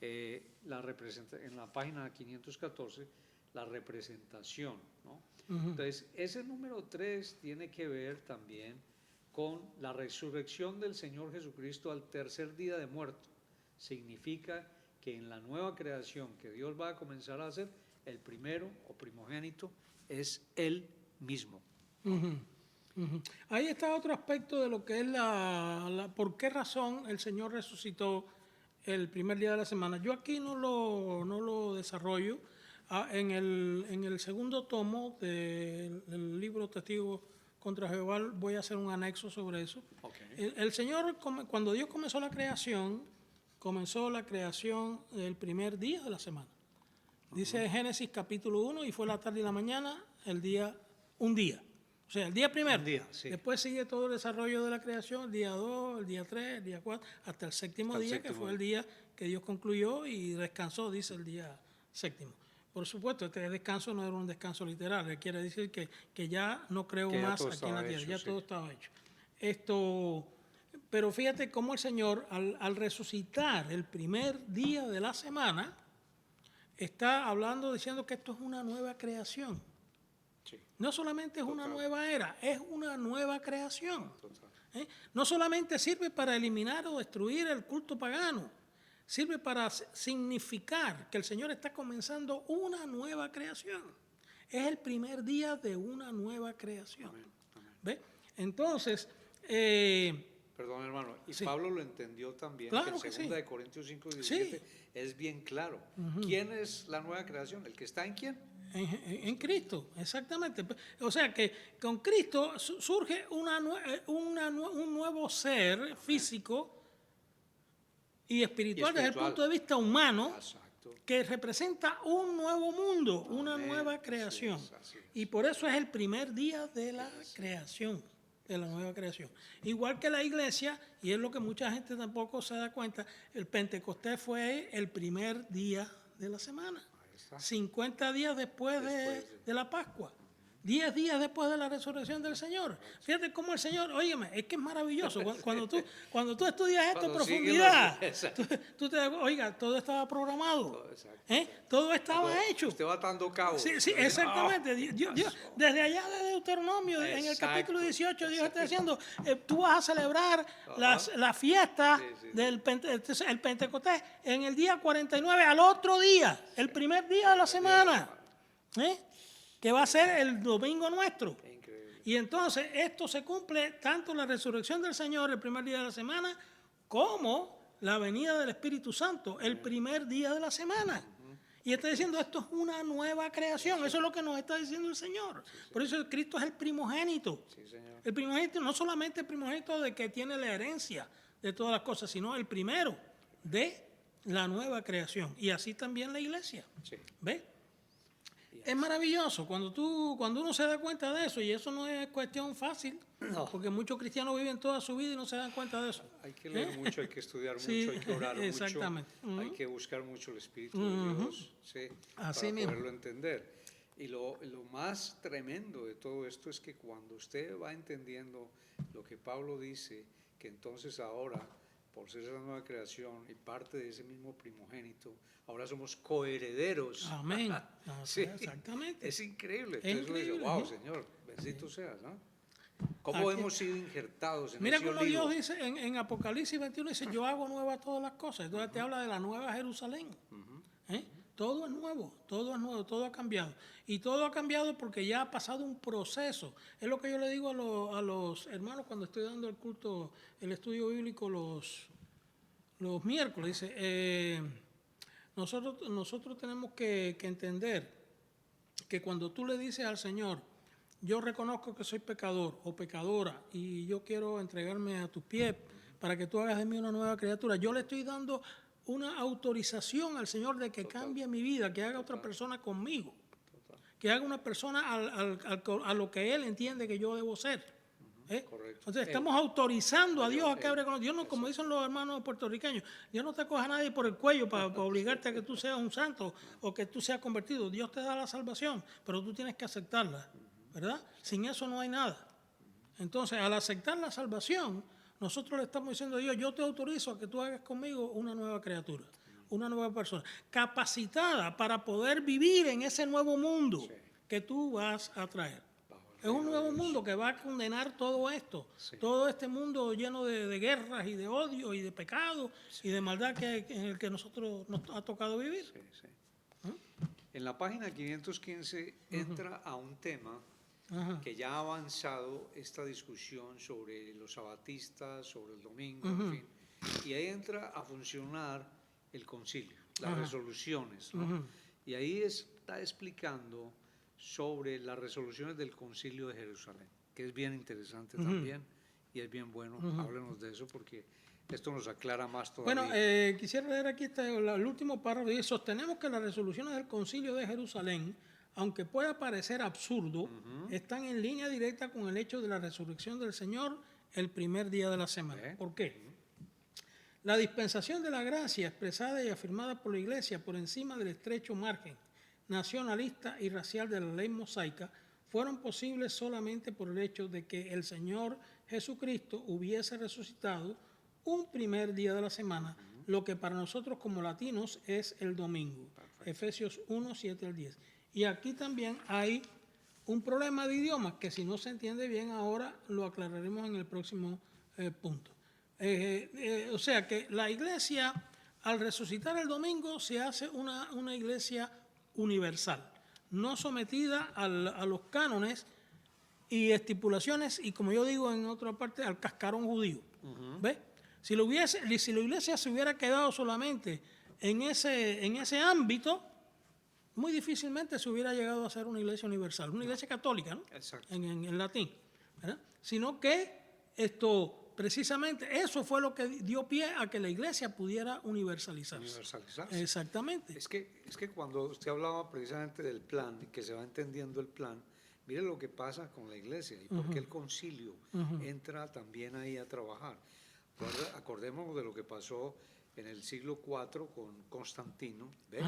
en la página 514 la representación, ¿no? Entonces, ese número 3 tiene que ver también con la resurrección del Señor Jesucristo al tercer día de muerto. Significa que en la nueva creación que Dios va a comenzar a hacer, el primero o primogénito es Él mismo. Ahí está otro aspecto de lo que es por qué razón el Señor resucitó el primer día de la semana. Yo aquí no lo desarrollo. En el segundo tomo del libro Testigos contra Jehová voy a hacer un anexo sobre eso. El Señor, cuando Dios comenzó la creación el primer día de la semana. Dice Génesis capítulo 1, y fue la tarde y la mañana, un día. O sea, el día primero. Después sigue todo el desarrollo de la creación, el día 2, el día 3, el día 4, hasta el séptimo día, que fue el día que Dios concluyó y descansó, dice el día séptimo. Por supuesto, este descanso no era un descanso literal, quiere decir que ya no creó más aquí en la tierra, ya todo estaba hecho. Pero fíjate cómo el Señor, al resucitar el primer día de la semana, está hablando, diciendo que esto es una nueva creación. No solamente es una nueva era, es una nueva creación. No solamente sirve para eliminar o destruir el culto pagano, sirve para significar que el Señor está comenzando una nueva creación. Es el primer día de una nueva creación. Amén, amén. ¿Ve? Entonces, Perdón, hermano, y sí. Pablo lo entendió también, Claro que en que 2 sí. de Corintios 5:17 Sí. es bien claro. ¿Quién es la nueva creación? ¿El que está en quién? En Cristo, exactamente. O sea que con Cristo surge un nuevo ser físico y espiritual desde el punto de vista humano, Exacto. que representa un nuevo mundo, una Amén. nueva creación. Así es. Y por eso es el primer día de la creación, de la nueva creación. Igual que la iglesia, y es lo que mucha gente tampoco se da cuenta, el Pentecostés fue el primer día de la semana. Ahí está. 50 días después de la Pascua. 10 días después de la resurrección del Señor. Fíjate cómo el Señor, óyeme, es que es maravilloso. Cuando tú estudias esto en profundidad, tú te das, oiga, todo estaba programado. Todo estaba hecho. Usted va dando cabo. Sí, exactamente. Dios, desde allá de Deuteronomio, en el capítulo 18, Dios está diciendo, tú vas a celebrar la fiesta del el Pentecostés en el día 49, al otro día, el primer día de la semana. Que va a ser el domingo nuestro. Increíble. Y entonces esto se cumple tanto la resurrección del Señor el primer día de la semana como la venida del Espíritu Santo el primer día de la semana. Y está diciendo, esto es una nueva creación. Eso es lo que nos está diciendo el Señor. Por eso Cristo es el primogénito. Sí, señor. El primogénito, no solamente el primogénito de que tiene la herencia de todas las cosas, sino el primero de la nueva creación. Y así también la iglesia. Sí. ¿Ves? Es maravilloso cuando uno se da cuenta de eso, y eso no es cuestión fácil, porque muchos cristianos viven toda su vida y no se dan cuenta de eso. Hay que leer mucho, hay que estudiar mucho, Sí, hay que orar exactamente. mucho, hay que buscar mucho el Espíritu de Dios, ¿sí? Así para mismo. poderlo entender. Y lo más tremendo de todo esto es que cuando usted va entendiendo lo que Pablo dice, que entonces ahora, por ser esa nueva creación y parte de ese mismo primogénito, ahora somos coherederos. Amén. Sí, Exactamente. es increíble. Es Entonces uno dice, increíble, wow, ¿no? Señor, bendito seas, ¿no? ¿Cómo Aquí- hemos sido injertados en Mira ese cómo olivo? Dios dice en Apocalipsis 21, dice, yo hago nuevas todas las cosas. Entonces te habla de la nueva Jerusalén. Todo es nuevo, todo ha cambiado. Y todo ha cambiado porque ya ha pasado un proceso. Es lo que yo le digo a los hermanos cuando estoy dando el culto, el estudio bíblico los miércoles. Dice, nosotros tenemos que entender que cuando tú le dices al Señor, yo reconozco que soy pecador o pecadora y yo quiero entregarme a tus pies para que tú hagas de mí una nueva criatura, yo le estoy dando una autorización al Señor de que cambie mi vida, que haga otra persona conmigo, que haga una persona a lo que Él entiende que yo debo ser. Correcto. Entonces estamos autorizando a Dios a que abre con Dios. No, como dicen los hermanos puertorriqueños, Dios no te coja a nadie por el cuello para obligarte a que tú seas un santo o que tú seas convertido. Dios te da la salvación, pero tú tienes que aceptarla, ¿verdad? Sin eso no hay nada. Entonces, al aceptar la salvación, nosotros le estamos diciendo a Dios, yo te autorizo a que tú hagas conmigo una nueva criatura, una nueva persona, capacitada para poder vivir en ese nuevo mundo que tú vas a traer. Es un nuevo mundo que va a condenar todo esto, todo este mundo lleno de guerras y de odio y de pecado y de maldad en el que nosotros nos ha tocado vivir. Sí, sí. En la página 515 entra a un tema que ya ha avanzado esta discusión sobre los sabatistas, sobre el domingo, en fin, y ahí entra a funcionar el concilio, las resoluciones, ¿no? Y ahí está explicando sobre las resoluciones del concilio de Jerusalén, que es bien interesante también y es bien bueno. Háblenos de eso porque esto nos aclara más todavía. Bueno, quisiera leer aquí el último párrafo. Dice, sostenemos que las resoluciones del concilio de Jerusalén, aunque pueda parecer absurdo, están en línea directa con el hecho de la resurrección del Señor el primer día de la semana. ¿Por qué? La dispensación de la gracia expresada y afirmada por la Iglesia por encima del estrecho margen nacionalista y racial de la ley mosaica fueron posibles solamente por el hecho de que el Señor Jesucristo hubiese resucitado un primer día de la semana, lo que para nosotros como latinos es el domingo. Perfecto. Efesios 1, 7 al 10. Y aquí también hay un problema de idioma que si no se entiende bien ahora lo aclararemos en el próximo punto. O sea que la Iglesia al resucitar el domingo se hace una iglesia universal, no sometida a los cánones y estipulaciones y, como yo digo en otra parte, al cascarón judío. ¿Ves? Si la iglesia se hubiera quedado solamente en ese ámbito, muy difícilmente se hubiera llegado a ser una iglesia universal, una iglesia católica, ¿no? Exacto. En latín, ¿verdad? Sino que precisamente eso fue lo que dio pie a que la iglesia pudiera universalizarse. Exactamente. Es que cuando usted hablaba precisamente del plan y que se va entendiendo el plan, mire lo que pasa con la iglesia y por qué el concilio entra también ahí a trabajar. Acordémonos de lo que pasó en el siglo IV con Constantino, ¿ve?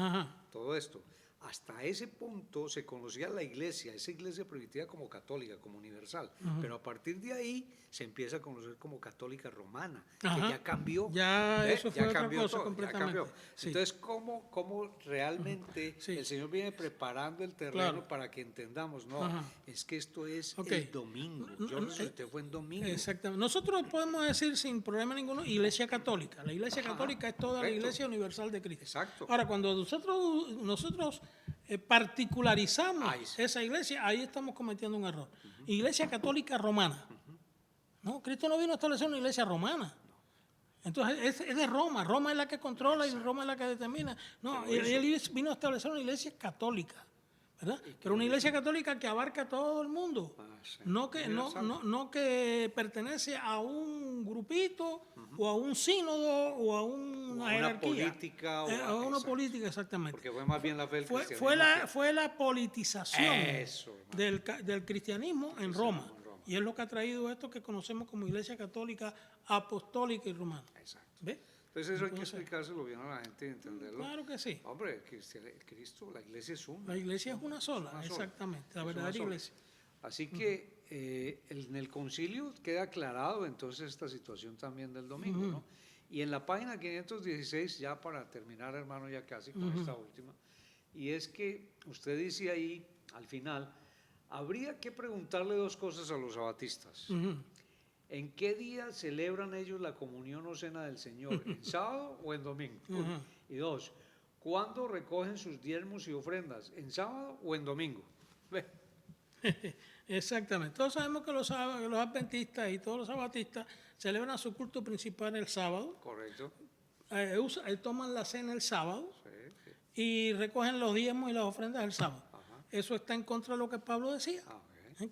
Todo esto. Hasta ese punto se conocía la iglesia, esa iglesia primitiva, como católica, como universal. Pero a partir de ahí se empieza a conocer como católica romana, que ya cambió. Ya eso fue otra cosa todo, completamente. Sí. Entonces, ¿cómo realmente el Señor viene preparando el terreno para que entendamos? No, es que esto es el domingo. Yo resucité fue en domingo. Exactamente. Nosotros podemos decir sin problema ninguno iglesia católica. La iglesia católica es toda la iglesia universal de Cristo. Exacto. Ahora, cuando nosotros particularizamos esa iglesia, ahí estamos cometiendo un error. Iglesia católica romana. No, Cristo no vino a establecer una iglesia romana. Entonces es de Roma. Roma es la que controla y Roma es la que determina. No, él vino a establecer una iglesia católica, ¿verdad? Pero una iglesia católica que abarca a todo el mundo. No que pertenece a un grupito o a un sínodo o a una jerarquía. Política. A una política, exactamente. Porque fue más bien la fe del cristianismo. Fue la politización del cristianismo en Roma. Y es lo que ha traído esto que conocemos como Iglesia Católica Apostólica y Romana. Exacto. ¿Ves? Entonces eso hay que explicárselo bien a la gente y entenderlo. Claro que sí. Hombre, Cristo, la iglesia es una. La iglesia es una sola, exactamente, la verdadera iglesia. Así que en el concilio queda aclarado entonces esta situación también del domingo, ¿no? Y en la página 516, ya para terminar, hermano, ya casi con esta última, y es que usted dice ahí, al final, habría que preguntarle dos cosas a los sabatistas. ¿En qué día celebran ellos la comunión o cena del Señor? ¿En sábado o en domingo? Y dos, ¿cuándo recogen sus diezmos y ofrendas? ¿En sábado o en domingo? Exactamente. Todos sabemos que los adventistas y todos los sabatistas celebran su culto principal el sábado. Correcto. Toman la cena el sábado y recogen los diezmos y las ofrendas el sábado. Eso está en contra de lo que Pablo decía.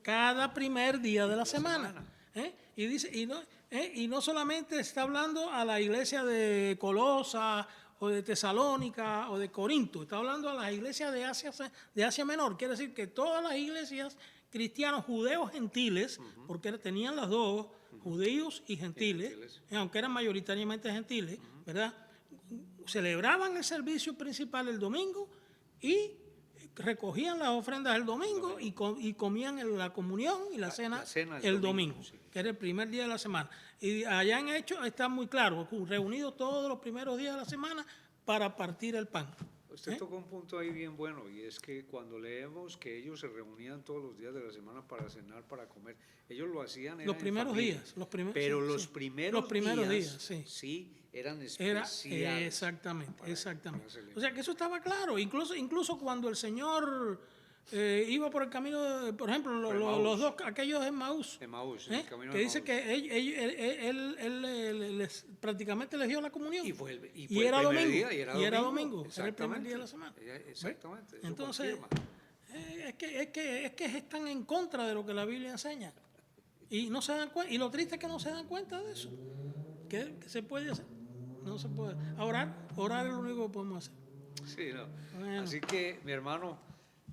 Cada primer día de la semana. Y dice, y no solamente está hablando a la iglesia de Colosa o de Tesalónica o de Corinto, está hablando a las iglesias de Asia Menor. Quiere decir que todas las iglesias cristianos, judeos, gentiles, porque tenían las dos, judíos y gentiles, aunque eran mayoritariamente gentiles, ¿verdad? Celebraban el servicio principal el domingo y recogían las ofrendas el domingo y comían la comunión y la cena el domingo, que era el primer día de la semana. Y allá en Hechos está muy claro, reunidos todos los primeros días de la semana para partir el pan. Usted tocó un punto ahí bien bueno, y es que cuando leemos que ellos se reunían todos los días de la semana para cenar, para comer, ellos lo hacían los primeros días, pero los primeros días sí eran especiales. Exactamente. O sea que eso estaba claro, incluso cuando el Señor iba por el camino, por ejemplo, los dos, aquellos en Emaús, el camino que dice que él prácticamente les dio la comunión. Y era domingo. Era el primer día de la semana. Exactamente. Entonces, es que están en contra de lo que la Biblia enseña. Y no se dan cuenta. Y lo triste es que no se dan cuenta de eso. ¿Qué se puede hacer? No se puede. Orar es lo único que podemos hacer. Sí, no. Bueno. Así que, mi hermano,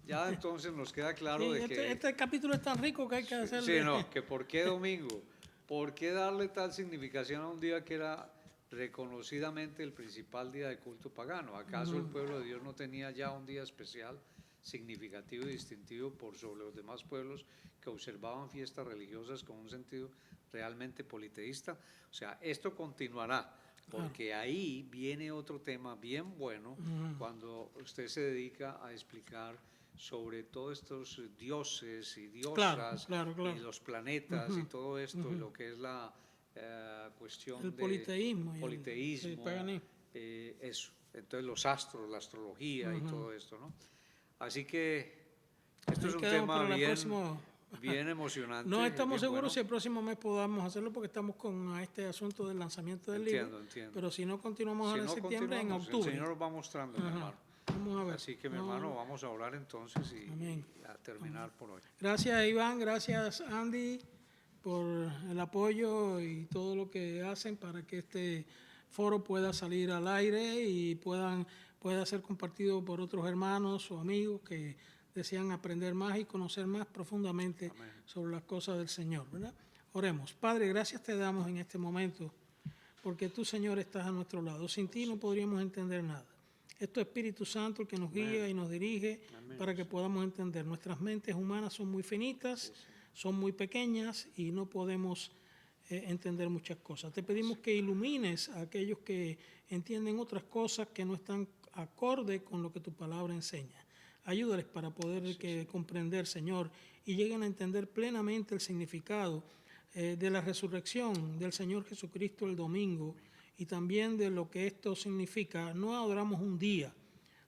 ya entonces nos queda claro de que... Este capítulo es tan rico que hay que hacerlo. Sí, no, que ¿por qué domingo? ¿Por qué darle tal significación a un día que era reconocidamente el principal día de culto pagano? ¿Acaso el pueblo de Dios no tenía ya un día especial, significativo y distintivo por sobre los demás pueblos que observaban fiestas religiosas con un sentido realmente politeísta? O sea, esto continuará, porque ahí viene otro tema bien bueno cuando usted se dedica a explicar sobre todos estos dioses y diosas y los planetas y todo esto y lo que es la cuestión del politeísmo, el eso. Entonces los astros, la astrología y todo esto, ¿no? Así que esto es un tema bien emocionante. No estamos seguros bueno. si el próximo mes podamos hacerlo porque estamos con este asunto del lanzamiento del libro. Entiendo. Pero si no continuamos ahora en septiembre, en octubre. El Señor nos va mostrando, mi hermano. Vamos a ver. Así que, mi hermano, vamos a orar entonces y a terminar por hoy. Gracias, Iván. Gracias, Andy, por el apoyo y todo lo que hacen para que este foro pueda salir al aire y pueda ser compartido por otros hermanos o amigos que desean aprender más y conocer más profundamente sobre las cosas del Señor, ¿verdad? Oremos. Padre, gracias te damos en este momento porque tú, Señor, estás a nuestro lado. Sin ti no podríamos entender nada. Es tu Espíritu Santo el que nos guía y nos dirige para que podamos entender. Nuestras mentes humanas son muy finitas, son muy pequeñas y no podemos entender muchas cosas. Te pedimos que ilumines a aquellos que entienden otras cosas que no están acorde con lo que tu palabra enseña. Ayúdales para poder comprender, Señor, y lleguen a entender plenamente el significado de la resurrección del Señor Jesucristo el domingo y también de lo que esto significa. No adoramos un día,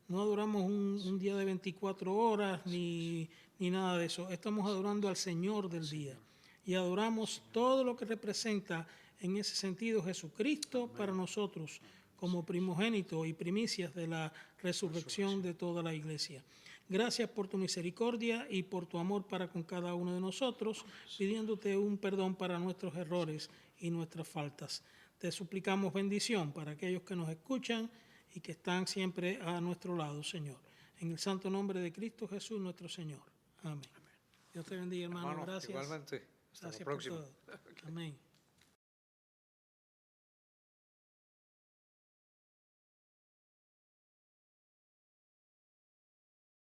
no adoramos un día de 24 horas ni nada de eso. Estamos adorando al Señor del día y adoramos todo lo que representa en ese sentido Jesucristo para nosotros como primogénito y primicias de la resurrección de toda la iglesia. Gracias por tu misericordia y por tu amor para con cada uno de nosotros, pidiéndote un perdón para nuestros errores y nuestras faltas. Te suplicamos bendición para aquellos que nos escuchan y que están siempre a nuestro lado, Señor. En el santo nombre de Cristo Jesús, nuestro Señor. Amén. Dios te bendiga, hermano. Gracias. Igualmente. Hasta la próxima. Amén.